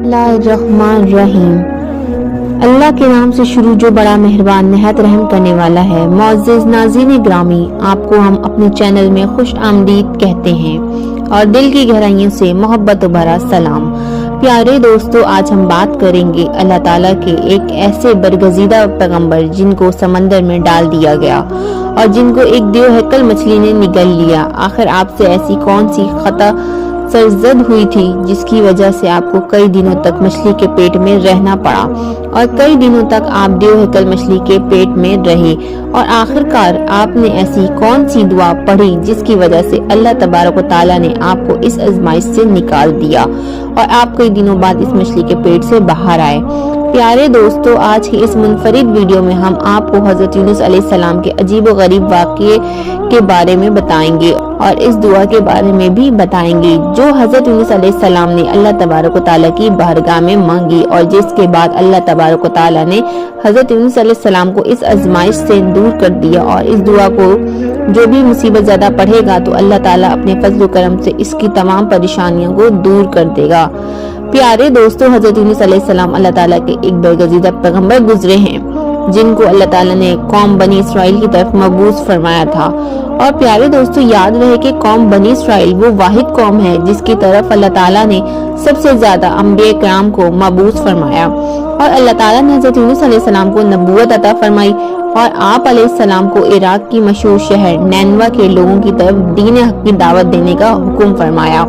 बिस्मिल्लाहिर्रहमानिर्रहीम। अल्लाह के नाम से शुरू जो बड़ा मेहरबान निहायत रहम करने वाला है। मुअज़्ज़िज़ नाज़रीन ग्रामी, आपको हम अपने चैनल में खुश आमदीद कहते हैं और दिल की गहराइयों से मोहब्बत भरा सलाम। प्यारे दोस्तों, आज हम बात करेंगे अल्लाह ताला के एक ऐसे बरगजीदा पैगंबर जिनको समंदर में डाल दिया गया और जिनको एक देवहकल मछली ने निगल लिया। आखिर आपसे ऐसी कौन सी खता सरजद हुई थी जिसकी वजह से आपको कई दिनों तक मछली के पेट में रहना पड़ा और कई दिनों तक आप देवहकल मछली के पेट में रहे और आखिरकार आपने ऐसी कौन सी दुआ पढ़ी जिसकी वजह से अल्लाह तबारक व तआला ने आपको इस आजमाइश से निकाल दिया और आप कई दिनों बाद इस मछली के पेट से बाहर आए। प्यारे दोस्तों, आज की इस मुनफरिद वीडियो में हम आपको हजरत यूनुस अलैहिस्सलाम के अजीब व गरीब वाक़ये के बारे में बताएंगे और इस दुआ के बारे में भी बताएंगे जो हजरत यूनुस अलैहिस्सलाम ने अल्लाह तबारक व तआला की बारगाह में मांगी और जिसके बाद अल्लाह तबारक व तआला ने हजरत यूनुस अलैहिस्सलाम को इस आजमाइश से दूर कर दिया। और इस दुआ को जो भी मुसीबत ज़्यादा पढ़ेगा तो अल्लाह ताला अपने फजल करम से इसकी तमाम परेशानियों को दूर कर देगा। प्यारे दोस्तों, हजरत यूनुस अलैहिस्सलाम अल्लाह ताला के एक बरगजीदा पैगंबर गुजरे हैं जिनको अल्लाह ताला ने कौम बनी इसराइल की तरफ मबूस फरमाया था। और प्यारे दोस्तों, याद रहे कि कौम बनी इसराइल वो वाहिद कौम है जिसकी तरफ अल्लाह ताला ने सबसे ज्यादा अंबिया किराम को मबूस फरमाया और अल्लाह ताला ने हजरत यूनुस अलैहिस्सलाम को नबूवत अता फरमाई और आप अलैहिस्सलाम को इराक की मशहूर शहर नैनवा के लोगों की तरफ दीन हक की दावत देने का हुक्म फरमाया।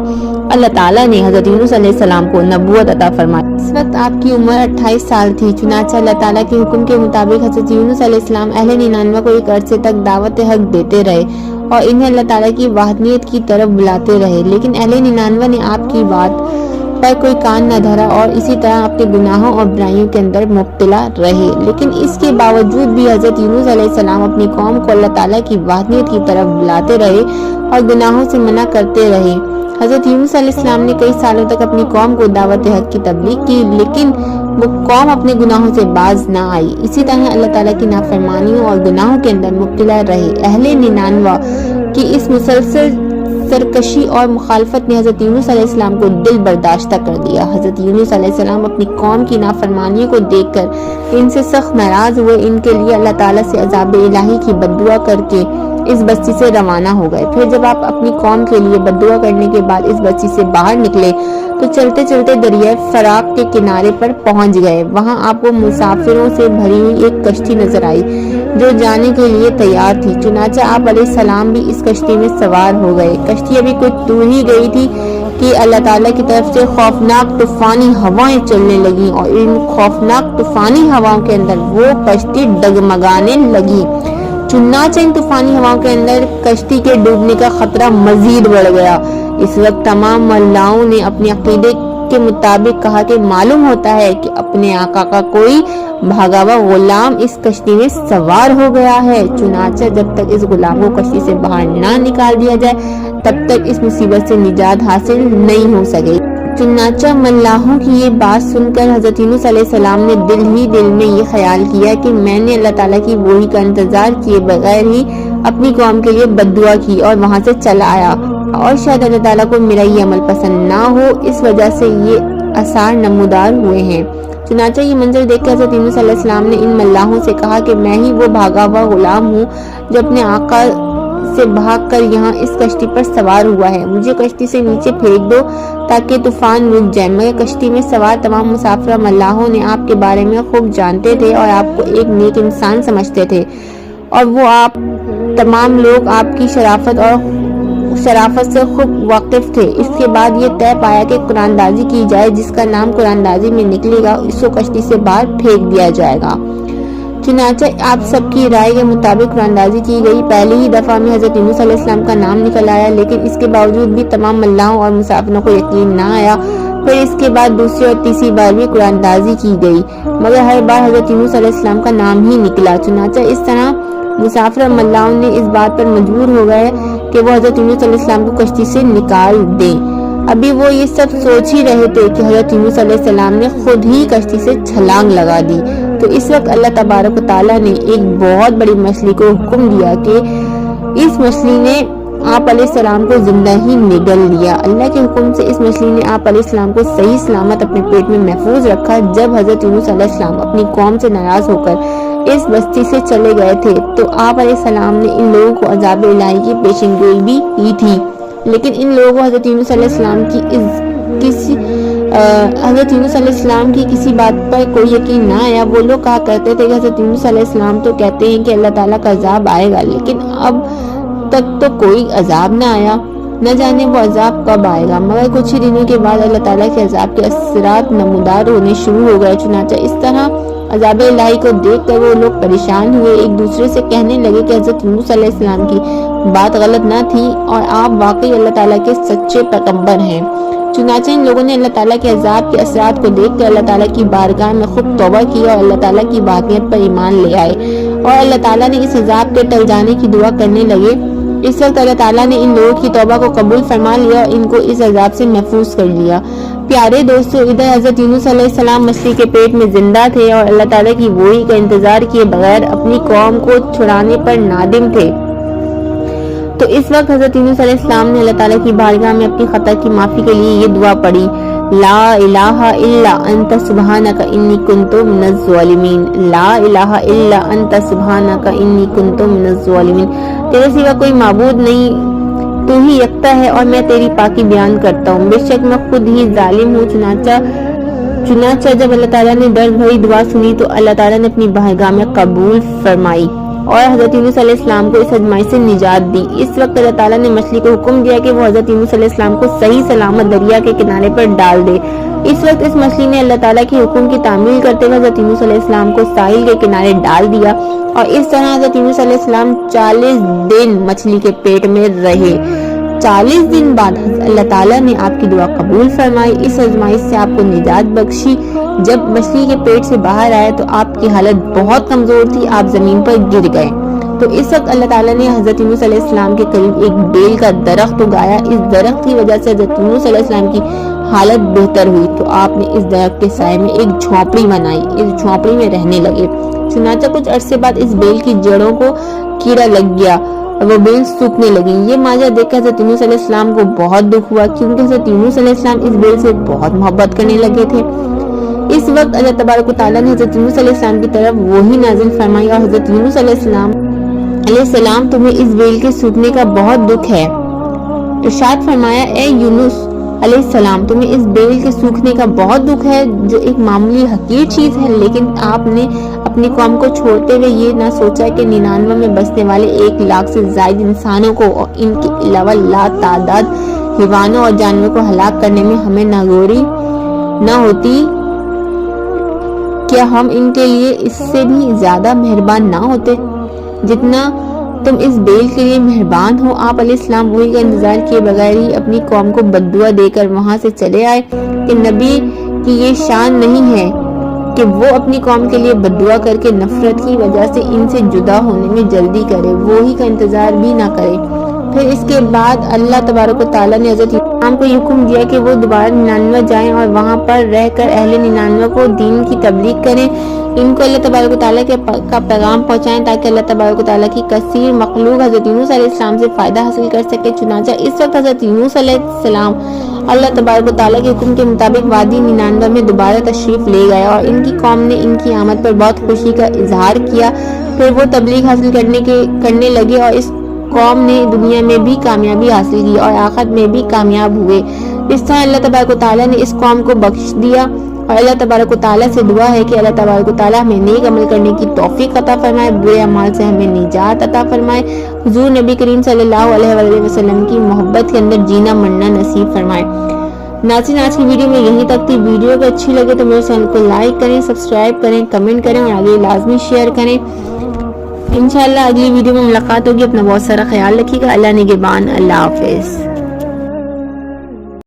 अल्लाह ताला ने हजरत यूनुस अलैहिस्सलाम को नबूवत अता फरमाई। इस वक्त आपकी उम्र 28 साल थी। चुनांचे अल्लाह ताला के हुक्म के मुताबिक हजरत यूनुस अलैहिस्सलाम अहले निनानवा को एक अरसे तक दावत हक देते रहे और इन्हें अल्लाह ताला की वाहदनियत की तरफ बुलाते रहे, लेकिन अहले निनानवा ने आपकी बात पर कोई कान न धरा और इसी तरह अपने गुनाहों और बुराइयों के अंदर मुब्तला रहे। लेकिन इसके बावजूद भी हजरत यूनुस अलैहिस्सलाम अपनी कौम को अल्लाह ताला की वाहदनियत की तरफ बुलाते रहे और गुनाहों से मना करते रहे। हजरत यूनुस अलैहिस्सलाम ने कई सालों तक अपनी कौम को दावत हक की तबलीग की, लेकिन वो कौम अपने गुनाहों से बाज ना आई। इसी तरह अल्लाह ताला की नाफरमानियों और गुनाहों के अंदर मुब्तला रहे। अहले निनानवा की इस मुसलसल सरकशी और मुखालफत ने हजरत यूनुस अलैहिस्सलाम को दिल बर्दाश्त कर दिया। हजरत यूनुस अलैहिस्सलाम अपनी कौम की नाफरमानियों को देखकर इनसे सख्त नाराज हुए। इनके लिए अल्लाह ताला से अज़ाब इलाही की बद्दुआ करके इस बस्ती से रवाना हो गए। फिर जब आप अपनी कौम के लिए बद्दुआ करने के बाद इस बस्ती से बाहर निकले तो चलते चलते दरिया फराक के किनारे पर पहुंच गए। वहां आपको मुसाफिरों से भरी हुई एक कश्ती नजर आई जो जाने के लिए तैयार थी। चुनांचे आप अलैहिस्सलाम भी इस कश्ती में सवार हो गए। कश्ती अभी कुछ दूर ही गई थी कि अल्लाह ताला की तरफ से खौफनाक तूफानी हवाएं चलने लगी और इन खौफनाक तूफानी हवाओं के अंदर वो कश्ती डगमगाने लगी। चुनांचे इन तूफानी हवाओं के अंदर कश्ती के डूबने का खतरा मजीद बढ़ गया। इस वक्त तमाम मल्लाओं ने अपने अकीदे के मुताबिक कहा कि मालूम होता है कि अपने आका का कोई भागा हुआ गुलाम इस कश्ती में सवार हो गया है। चुनांचे जब तक इस गुलाम को कश्ती से बाहर ना निकाल दिया जाए तब तक इस मुसीबत से निजात हासिल नहीं हो सकेगी। चुनांचे मल्लाहों की ये बात सुनकर हजरत यूनुस अलैहिस्सलाम ने दिल ही दिल में ये ख्याल किया कि मैंने अल्लाह ताला की वही का इंतजार किए बगैर ही अपनी कौम के लिए बद्दुआ की और वहां से चला आया और शायद अल्लाह ताला को मेरा ये अमल पसंद ना हो, इस वजह से ये आसार नमूदार हुए हैं। चुनांचे ये मंजर देखकर हजरत यूनुस अलैहिस्सलाम ने इन मल्लाहों से कहा कि मैं ही वो भागा हुआ गुलाम हूँ जो अपने आका से भागकर यहाँ इस कश्ती पर सवार हुआ है। मुझे कश्ती से नीचे फेंक दो ताकि तूफान रुक जाए। मगर कश्ती में सवार तमाम मुसाफिर मल्लाहों ने आपके बारे में खूब जानते थे और आपको एक नेक इंसान समझते थे और वो आप तमाम लोग आपकी शराफत से खूब वाकिफ थे। इसके बाद ये तय पाया कि कुरानदाजी की जाए, जिसका नाम कुरानदाजी में निकलेगा इसको कश्ती से बाहर फेंक दिया जाएगा। चुनांचे आप सबकी राय के मुताबिक कुरानदाजी की गई। पहली ही दफा में हजरत यूनुस अलैहिस्सलाम का नाम निकल आया, लेकिन इसके बावजूद भी तमाम मल्लाहों और मुसाफिरों को यकीन ना आया। फिर इसके बाद दूसरी और तीसरी बार भी कुरानदाजी की गई, मगर हर बार हजरत यूनुस अलैहिस्सलाम का नाम ही निकला। चुनांचे इस तरह मुसाफिर मल्लाहों ने इस बात पर मजबूर हो गए कि वो हजरत यूनुस अलैहिस्सलाम को कश्ती से निकाल दें। अभी वो ये सब सोच ही रहे थे कि हजरत यूनुस अलैहिस्सलाम ने खुद ही कश्ती से छलांग लगा दी। तो इस वक्त अल्लाह तबारक व तआला ने एक बहुत बड़ी मछली को हुक्म दिया कि इस मछली ने آپ علیہ السلام کو زندہ ہی نگل لیا۔ اللہ کے حکم سے اس مچھلی نے آپ علیہ السلام کو صحیح سلامت اپنے پیٹ میں محفوظ رکھا۔ جب حضرت یونس علیہ السلام اپنی قوم سے ناراض ہو کر اس بستی سے چلے گئے تھے تو آپ علیہ السلام نے ان لوگوں کو عذاب الہی کی پیشن گوئی بھی کی تھی، لیکن ان لوگوں کو حضرت یونس علیہ السلام کی کسی بات پر کوئی یقین نہ آیا۔ وہ لوگ کہا کرتے تھے کہ حضرت یونس علیہ السلام تو کہتے ہیں کہ اللہ تعالیٰ کا عذاب آئے گا، لیکن اب تک تو کوئی عذاب نہ آیا، نہ جانے وہ عذاب کب آئے گا۔ مگر کچھ ہی دنوں کے بعد اللہ تعالیٰ کے عذاب کے اثرات نمودار ہونے شروع ہو گئے۔ چنانچہ اس طرح عذاب الہی کو دیکھ کر وہ لوگ پریشان ہوئے، ایک دوسرے سے کہنے لگے کہ حضرت یونس علیہ السلام کی بات غلط نہ تھی اور آپ واقعی اللہ تعالیٰ کے سچے پیغمبر ہیں۔ چنانچہ ان لوگوں نے اللہ تعالیٰ کے عذاب کے اثرات کو دیکھ کر اللہ تعالیٰ کی بارگاہ میں خود توبہ کیا اور اللہ تعالیٰ کی واقعیت پر ایمان لے آئے، اور اللہ تعالیٰ نے اس عذاب کے ٹل جانے کی دعا کرنے لگے۔ اس وقت اللہ تعالیٰ نے ان لوگوں کی توبہ کو قبول فرما لیا اور ان کو اس عذاب سے محفوظ کر لیا۔ پیارے دوستو، ادھر حضرت یونس علیہ السلام مچھلی کے پیٹ میں زندہ تھے اور اللہ تعالیٰ کی وحی کا انتظار کیے بغیر اپنی قوم کو چھڑانے پر نادم تھے۔ تو اس وقت حضرت یونس علیہ السلام نے اللہ تعالیٰ کی بارگاہ میں اپنی خطا کی معافی کے لیے یہ دعا پڑھی، لا الہ الا انت سبحانک انی کنت من الظالمین، لا الہ الا انت سبحانک انی کنت من الظالمین۔ تیرے سوا کوئی معبود نہیں، تو ہی یکتا ہے اور میں تیری پاکی بیان کرتا ہوں، بے شک میں خود ہی ظالم ہوں۔ چنانچہ جب اللہ تعالیٰ نے درد بھری دعا سنی تو اللہ تعالیٰ نے اپنی بارگاہ میں قبول فرمائی اور حضرت یونس علیہ السلام کو اس ازمائش سے نجات دی۔ اس وقت اللہ تعالیٰ نے مچھلی کو حکم دیا کہ وہ حضرت یونس علیہ السلام کو صحیح سلامت دریا کے کنارے پر ڈال دے۔ اس وقت اس مچھلی نے اللہ تعالیٰ کے حکم کی تعمیل کرتے ہوئے حضرت یونس علیہ السلام کو ساحل کے کنارے ڈال دیا، اور اس طرح حضرت یونس علیہ السلام 40 دن مچھلی کے پیٹ میں رہے۔ 40 دن بعد اللہ تعالیٰ نے آپ کی دعا قبول فرمائی، اس ازمائش سے آپ کو نجات بخشی۔ جب مچھلی کے پیٹ سے باہر آئے تو آپ کی حالت بہت کمزور تھی، آپ زمین پر گر گئے۔ تو اس وقت اللہ تعالیٰ نے حضرت یونس علیہ السلام کے قریب ایک بیل کا درخت اگایا۔ اس درخت کی وجہ سے حضرت یونس علیہ السلام کی حالت بہتر ہوئی، تو آپ نے اس درخت کے سائے میں ایک جھونپڑی بنائی، اس جھونپڑی میں رہنے لگے۔ چنانچہ کچھ عرصے بعد اس بیل کی جڑوں کو کیڑا لگ گیا، وہ بیل سوکھنے لگی۔ یہ ماجرا دیکھ کر حضرت یونس علیہ السلام کو بہت دکھ ہوا، کیونکہ حضرت یونس علیہ السلام اس بیل سے بہت محبت کرنے لگے تھے۔ اس وقت اللہ تبارک و تعالیٰ نے حضرت یونس علیہ السلام کی طرف وحی نازل فرمائی اور حضرت یونس علیہ السلام تمہیں اس بیل کے سوکھنے کا بہت دکھ ہے۔ ارشاد فرمایا، اے یونس علیہ السلام، تمہیں اس بیل کے سوکھنے کا بہت دکھ ہے، جو ایک معمولی حقیر چیز ہے، لیکن آپ نے اپنی قوم کو چھوڑتے ہوئے یہ نہ سوچا کہ 99 میں بسنے والے 1 لاکھ سے زائد انسانوں کو اور ان کے علاوہ لا تعداد حیوانوں اور جانوروں کو ہلاک کرنے میں ہمیں ناگوری نہ ہوتی، کیا ہم ان کے لیے اس سے بھی زیادہ مہربان نہ ہوتے جتنا تم اس بیل کے لیے مہربان ہو۔ آپ علیہ السلام وحی کا انتظار کیے بغیر ہی اپنی قوم کو بددعا دے کر وہاں سے چلے آئے کہ نبی کی یہ شان نہیں ہے کہ وہ اپنی قوم کے لیے بددعا کر کے نفرت کی وجہ سے ان سے جدا ہونے میں جلدی کرے، وحی کا انتظار بھی نہ کرے۔ پھر اس کے بعد اللہ تبارک و تعالیٰ نے حضرت اسلام کو حکم دیا کہ وہ دوبارہ 99 جائیں اور وہاں پر رہ کر اہل 99 کو دین کی تبلیغ کریں، ان کو اللہ تبارک و تعالیٰ کا پیغام پہنچائیں تاکہ اللہ تبارک و تعالیٰ کی کثیر مخلوق حضرت یونس علیہ السلام سے فائدہ حاصل کر سکے۔ چنانچہ اس وقت حضرت یونس علیہ السلام اللہ تبارک و تعالیٰ کے حکم کے مطابق وادی 99 میں دوبارہ تشریف لے گئے اور ان کی قوم نے ان کی آمد پر بہت خوشی کا اظہار کیا۔ پھر وہ تبلیغ حاصل کرنے لگے اور اس قوم نے دنیا میں بھی کامیابی حاصل کی اور آخرت میں بھی کامیاب ہوئے۔ اس طرح اللہ تبارک و تعالیٰ نے اس قوم کو بخش دیا، اور اللہ تبارک و تعالیٰ سے دعا ہے کہ اللہ تبارک و تعالیٰ ہمیں نیک عمل کرنے کی توفیق عطا فرمائے، برے اعمال سے ہمیں نجات عطا فرمائے، حضور نبی کریم صلی اللہ علیہ وآلہ وسلم کی محبت کے اندر جینا مرنا نصیب فرمائے۔ ناظرین، آج کی ویڈیو میں یہیں تک تھی۔ ویڈیو اگر اچھی لگے تو میرے چینل کو لائک کریں، سبسکرائب کریں، کمنٹ کریں اور آگے لازمی شیئر کریں۔ انشاءاللہ اگلی ویڈیو میں ملاقات ہوگی۔ اپنا بہت سارا خیال رکھیے گا۔ اللہ نگہبان۔ اللہ حافظ۔